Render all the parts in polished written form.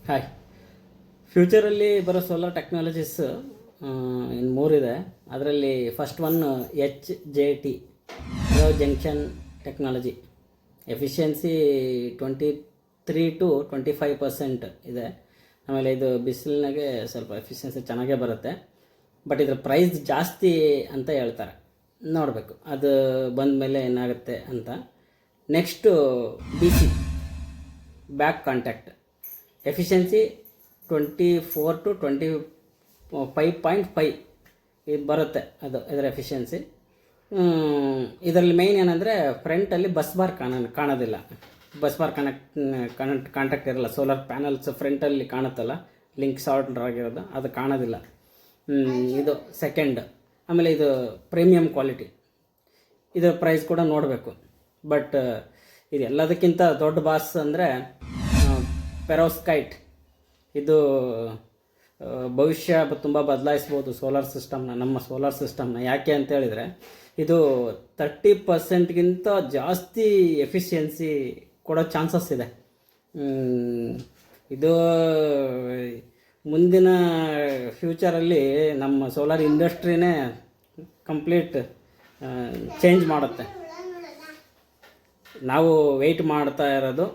Hi. ಫ್ಯೂಚರಲ್ಲಿ ಬರೋ solar technologies ಇನ್ನು ಮೂರಿದೆ. ಅದರಲ್ಲಿ first one HJT, junction technology. Efficiency 23 to 25% ಇದೆ. ಆಮೇಲೆ ಇದು ಬಿಸಿಲಿನಾಗೆ ಸ್ವಲ್ಪ ಎಫಿಷಿಯನ್ಸಿ ಚೆನ್ನಾಗೇ ಬರುತ್ತೆ. ಬಟ್ ಇದ್ರ ಪ್ರೈಸ್ ಜಾಸ್ತಿ ಅಂತ ಹೇಳ್ತಾರೆ, ನೋಡಬೇಕು ಅದು ಬಂದ ಮೇಲೆ ಏನಾಗುತ್ತೆ ಅಂತ. Next BC, back contact. Efficiency 24 to 25.5 ಇದು ಬರುತ್ತೆ. ಅದು ಇದರ ಎಫಿಷಿಯನ್ಸಿ. ಇದರಲ್ಲಿ ಮೇಯ್ನ್ ಏನಂದರೆ ಫ್ರಂಟಲ್ಲಿ ಬಸ್ ಬಾರ್ ಕಾಣೋದಿಲ್ಲ. ಬಸ್ ಬಾರ್ ಕಾಂಟ್ಯಾಕ್ಟ್ ಇರಲ್ಲ. ಸೋಲಾರ್ ಪ್ಯಾನಲ್ಸ್ ಫ್ರಂಟಲ್ಲಿ ಕಾಣುತ್ತಲ್ಲ, ಲಿಂಕ್ ಶಾರ್ಟ್ ಆಗಿರೋದು, ಅದು ಕಾಣೋದಿಲ್ಲ. ಇದು ಸೆಕೆಂಡ್. ಆಮೇಲೆ ಇದು ಪ್ರೀಮಿಯಂ ಕ್ವಾಲಿಟಿ. ಇದರ ಪ್ರೈಸ್ ಕೂಡ ನೋಡಬೇಕು. ಬಟ್ ಇದು ಎಲ್ಲದಕ್ಕಿಂತ ದೊಡ್ಡ ಬಾಸ್ ಅಂದರೆ ಪೆರೋಸ್ಕೈಟ್. ಇದು ಭವಿಷ್ಯ ತುಂಬ ಬದಲಾಯಿಸ್ಬೋದು ನಮ್ಮ ಸೋಲಾರ್ ಸಿಸ್ಟಮ್ನ. ಯಾಕೆ ಅಂತ ಹೇಳಿದರೆ ಇದು 30% ಜಾಸ್ತಿ ಎಫಿಷಿಯನ್ಸಿ ಕೊಡೋ ಚಾನ್ಸಸ್ ಇದೆ. ಇದು ಮುಂದಿನ ಫ್ಯೂಚರಲ್ಲಿ ನಮ್ಮ ಸೋಲಾರ್ ಇಂಡಸ್ಟ್ರಿನೇ ಕಂಪ್ಲೀಟ್ ಚೇಂಜ್ ಮಾಡುತ್ತೆ. ನಾವು ವೆಯ್ಟ್ ಮಾಡ್ತಾ ಇರೋದು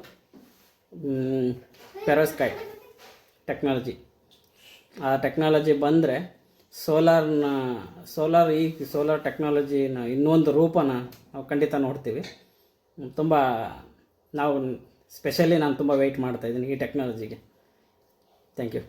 ಪೆರೋಸ್ಕೈಟ್ ಟೆಕ್ನಾಲಜಿ. ಆ ಟೆಕ್ನಾಲಜಿ ಬಂದರೆ ಸೋಲಾರ್ ಟೆಕ್ನಾಲಜಿನ ಇನ್ನೊಂದು ರೂಪನ ನಾವು ಖಂಡಿತ ನೋಡ್ತೀವಿ. ನಾನು ತುಂಬ ವೆಯ್ಟ್ ಮಾಡ್ತಾಯಿದ್ದೀನಿ ಈ ಟೆಕ್ನಾಲಜಿಗೆ. Thank you.